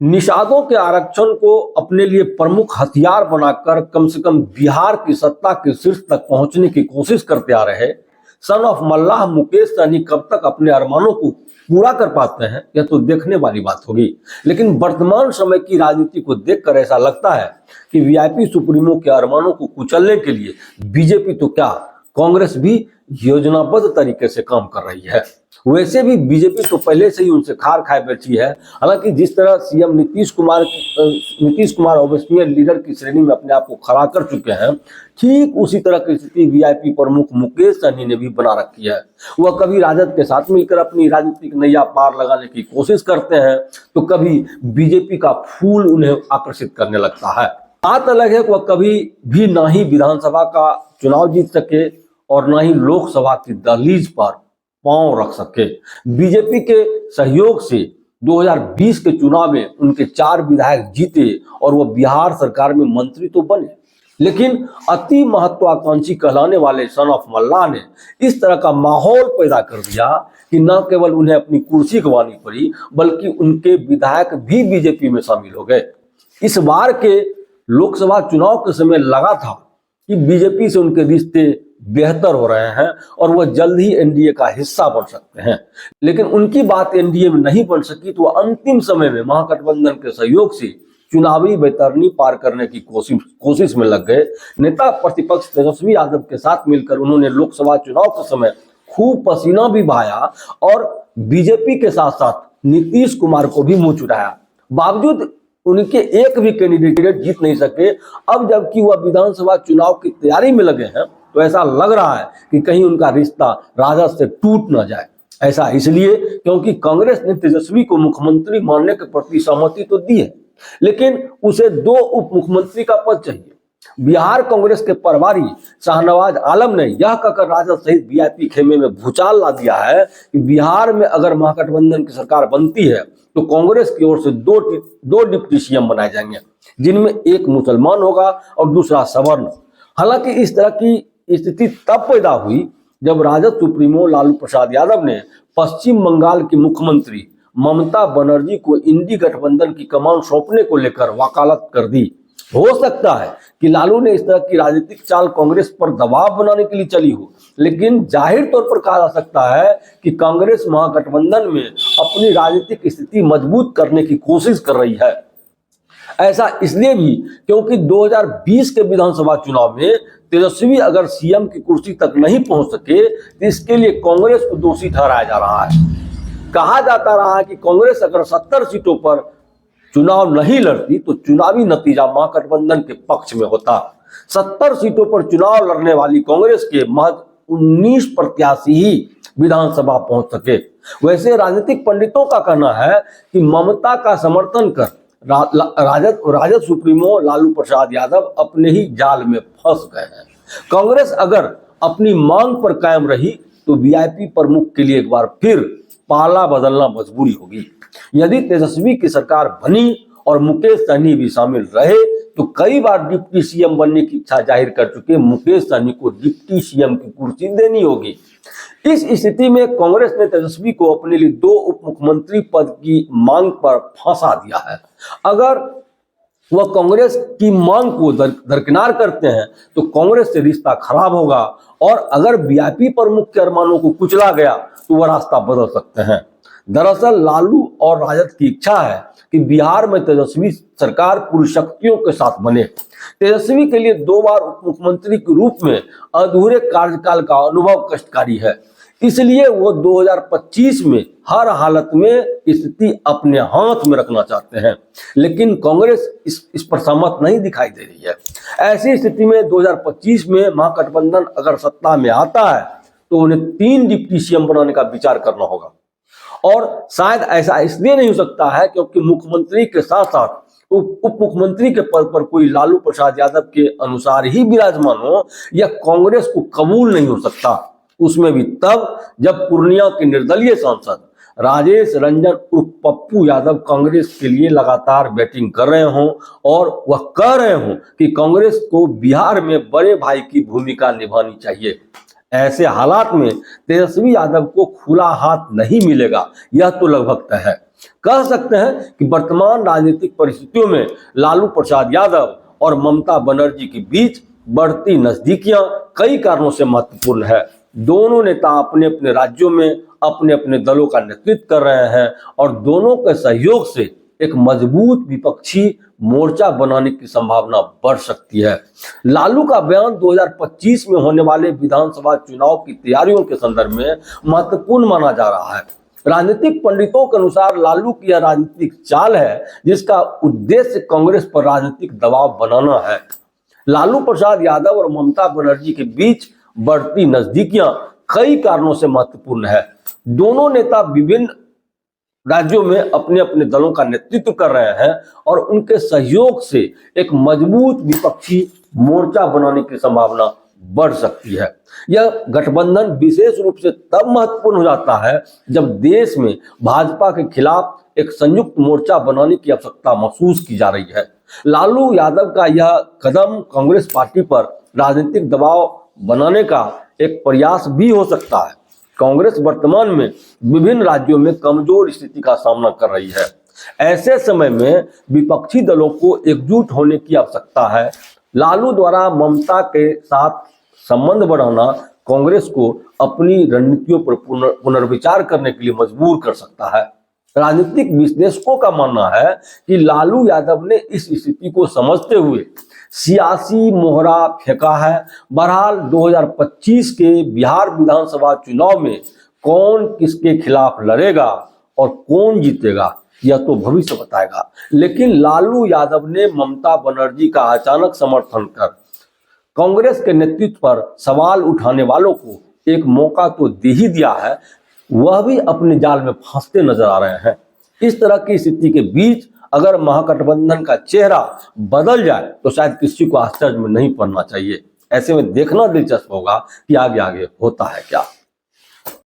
निषादों के आरक्षण को अपने लिए प्रमुख हथियार बनाकर कम से कम बिहार की सत्ता के शीर्ष तक पहुंचने की कोशिश करते आ रहे सन ऑफ मल्लाह मुकेश सहनी कब तक अपने अरमानों को पूरा कर पाते हैं, यह तो देखने वाली बात होगी। लेकिन वर्तमान समय की राजनीति को देखकर ऐसा लगता है कि वीआईपी सुप्रीमो के अरमानों को कुचलने के लिए बीजेपी तो क्या, कांग्रेस भी योजनाबद्ध तरीके से काम कर रही है। वैसे भी बीजेपी तो पहले से ही उनसे खार खाए बैठी है। हालांकि जिस तरह सीएम नीतीश कुमार ओवैसी लीडर की श्रेणी में अपने आप को खड़ा कर चुके हैं, ठीक उसी तरह की स्थिति वीआईपी प्रमुख मुकेश सहनी ने भी बना रखी है। वह कभी राजद के साथ मिलकर अपनी राजनीतिक नैया पार लगाने की कोशिश करते हैं, तो कभी बीजेपी का फूल उन्हें आकर्षित करने लगता है। बात अलग है कि वह कभी भी ना ही विधानसभा का चुनाव जीत सके और ना ही लोकसभा की दहलीज पर पांव रख सके। बीजेपी के सहयोग से 2020 के चुनाव में उनके 4 विधायक जीते और वो बिहार सरकार में मंत्री तो बने, लेकिन अति महत्वाकांक्षी कहलाने वाले सन ऑफ मल्लाह ने इस तरह का माहौल पैदा कर दिया कि न केवल उन्हें अपनी कुर्सी गंवानी पड़ी, बल्कि उनके विधायक भी बीजेपी में शामिल हो गए। इस बार के लोकसभा चुनाव के समय लगा था कि बीजेपी से उनके रिश्ते बेहतर हो रहे हैं और वह जल्द ही एनडीए का हिस्सा बन सकते हैं, लेकिन उनकी बात एनडीए में नहीं बन सकी तो वह अंतिम समय में महागठबंधन के सहयोग से चुनावी बैतरनी पार करने की कोशिश में लग गए। नेता प्रतिपक्ष तेजस्वी यादव के साथ मिलकर उन्होंने लोकसभा चुनाव के समय खूब पसीना भी बहाया और बीजेपी के साथ साथ नीतीश कुमार को भी मुंह चुराया। बावजूद उनके एक भी कैंडिडेट जीत नहीं सके। अब जबकि वह विधानसभा चुनाव की तैयारी में लगे हैं, तो ऐसा लग रहा है कि कहीं उनका रिश्ता राजद से टूट न जाए। ऐसा इसलिए क्योंकि कांग्रेस ने तेजस्वी को मुख्यमंत्री मानने के प्रति सहमति तो दी है, लेकिन उसे 2 उप मुख्यमंत्री का पद चाहिए। बिहार कांग्रेस के प्रभारी शाहनवाज आलम ने यह कहकर राजद सहित वीआईपी खेमे में भूचाल ला दिया है कि बिहार में अगर महागठबंधन की सरकार बनती है तो कांग्रेस की ओर से 2 डिप्टी सीएम बनाए जाएंगे, जिनमें एक मुसलमान होगा और दूसरा सवर्ण। हालांकि इस तरह की स्थिति तब पैदा हुई जब राजद सुप्रीमो लालू प्रसाद यादव ने पश्चिम बंगाल की मुख्यमंत्री ममता बनर्जी को इंडी गठबंधन की कमान सौंपने को लेकर वकालत कर दी। हो सकता है कि लालू ने इस तरह की राजनीतिक चाल कांग्रेस पर दबाव बनाने के लिए चली हो, लेकिन जाहिर तौर पर कहा जा सकता है कि कांग्रेस महागठबंधन में अपनी राजनीतिक स्थिति मजबूत करने की कोशिश कर रही है। ऐसा इसलिए भी क्योंकि 2020 के विधानसभा चुनाव में तेजस्वी अगर सीएम की कुर्सी तक नहीं पहुंच सके तो इसके लिए कांग्रेस को दोषी ठहराया जा रहा है। कहा जाता रहा है कि कांग्रेस अगर 70 सीटों पर चुनाव नहीं लड़ती तो चुनावी नतीजा महागठबंधन के पक्ष में होता। 70 सीटों पर चुनाव लड़ने वाली कांग्रेस के महज 19 प्रत्याशी ही विधानसभा पहुंच सके। वैसे राजनीतिक पंडितों का कहना है कि ममता का समर्थन कर राजद सुप्रीमो लालू प्रसाद यादव अपने ही जाल में फंस गए हैं। कांग्रेस अगर अपनी मांग पर कायम रही तो वीआईपी प्रमुख के लिए एक बार फिर पाला बदलना मजबूरी होगी। यदि तेजस्वी की सरकार बनी और मुकेश सहनी भी शामिल रहे तो कई बार डिप्टी सीएम बनने की इच्छा जाहिर कर चुके मुकेश सहनी को डिप्टी सीएम की कुर्सी देनी होगी। इस स्थिति में कांग्रेस ने तेजस्वी को अपने लिए 2 उप मुख्यमंत्री पद की मांग पर फंसा दिया है। अगर वह कांग्रेस की मांग को दरकिनार करते हैं तो कांग्रेस से रिश्ता खराब होगा और अगर वीआईपी प्रमुख के अरमानों को कुचला गया तो वह रास्ता बदल सकते हैं। दरअसल लालू और राजद की इच्छा है कि बिहार में तेजस्वी सरकार पूरी शक्तियों के साथ बने। तेजस्वी के लिए 2 बार उप मुख्यमंत्री के रूप में अधूरे कार्यकाल का अनुभव कष्टकारी है, इसलिए वो 2025 में हर हालत में स्थिति अपने हाथ में रखना चाहते हैं, लेकिन कांग्रेस इस पर सहमत नहीं दिखाई दे रही है। ऐसी स्थिति में 2025 में महागठबंधन अगर सत्ता में आता है तो उन्हें 3 डिप्टी सीएम बनाने का विचार करना होगा और शायद ऐसा इसलिए नहीं हो सकता है क्योंकि मुख्यमंत्री के साथ साथ उप मुख्यमंत्री के पद पर कोई लालू प्रसाद यादव के अनुसार ही विराजमान हो, यह कांग्रेस को कबूल नहीं हो सकता। उसमें भी तब जब पूर्णिया के निर्दलीय सांसद राजेश रंजन उर्फ पप्पू यादव कांग्रेस के लिए लगातार बैटिंग कर रहे हों और वह कह रहे हों कि कांग्रेस को बिहार में बड़े भाई की भूमिका निभानी चाहिए। ऐसे हालात में तेजस्वी यादव को खुला हाथ नहीं मिलेगा, यह तो लगभग तय है। कह सकते हैं कि वर्तमान राजनीतिक परिस्थितियों में लालू प्रसाद यादव और ममता बनर्जी के बीच बढ़ती नजदीकियां कई कारणों से महत्वपूर्ण है। दोनों नेता अपने अपने राज्यों में अपने अपने दलों का नेतृत्व कर रहे हैं और दोनों के सहयोग से एक मजबूत विपक्षी मोर्चा बनाने की संभावना बढ़ सकती है। लालू का बयान 2025 में होने वाले विधानसभा चुनाव की तैयारियों के संदर्भ में महत्वपूर्ण माना जा रहा है। राजनीतिक पंडितों के अनुसार लालू की यह राजनीतिक चाल है जिसका उद्देश्य कांग्रेस पर राजनीतिक दबाव बनाना है। लालू प्रसाद यादव और ममता बनर्जी के बीच बढ़ती नजदीकियां कई कारणों से महत्वपूर्ण है। दोनों नेता विभिन्न राज्यों में अपने अपने दलों का नेतृत्व कर रहे हैं और उनके सहयोग से एक मजबूत विपक्षी मोर्चा बनाने की संभावना बढ़ सकती है। यह गठबंधन विशेष रूप से तब महत्वपूर्ण हो जाता है जब देश में भाजपा के खिलाफ एक संयुक्त मोर्चा बनाने की आवश्यकता महसूस की जा रही है। लालू यादव का यह कदम कांग्रेस पार्टी पर राजनीतिक दबाव बनाने का एक प्रयास भी हो सकता है। कांग्रेस वर्तमान में विभिन्न राज्यों में कमजोर स्थिति का सामना कर रही है। ऐसे समय में विपक्षी दलों को एकजुट होने की आवश्यकता है। लालू द्वारा ममता के साथ संबंध बढ़ाना कांग्रेस को अपनी रणनीतियों पर पुनर्विचार करने के लिए मजबूर कर सकता है। राजनीतिक विश्लेषकों का मानना है कि लालू यादव ने इस स्थिति को समझते हुए सियासी मोहरा फेंका है। बहरहाल 2025 के बिहार विधानसभा चुनाव में कौन किसके खिलाफ लड़ेगा और कौन जीतेगा यह तो भविष्य बताएगा, लेकिन लालू यादव ने ममता बनर्जी का अचानक समर्थन कर कांग्रेस के नेतृत्व पर सवाल उठाने वालों को एक मौका तो दे ही दिया है, वह भी अपने जाल में फंसते नजर आ रहे हैं। इस तरह की स्थिति के बीच अगर महागठबंधन का चेहरा बदल जाए तो शायद किसी को आश्चर्य में नहीं पड़ना चाहिए। ऐसे में देखना दिलचस्प होगा कि आगे आगे होता है क्या।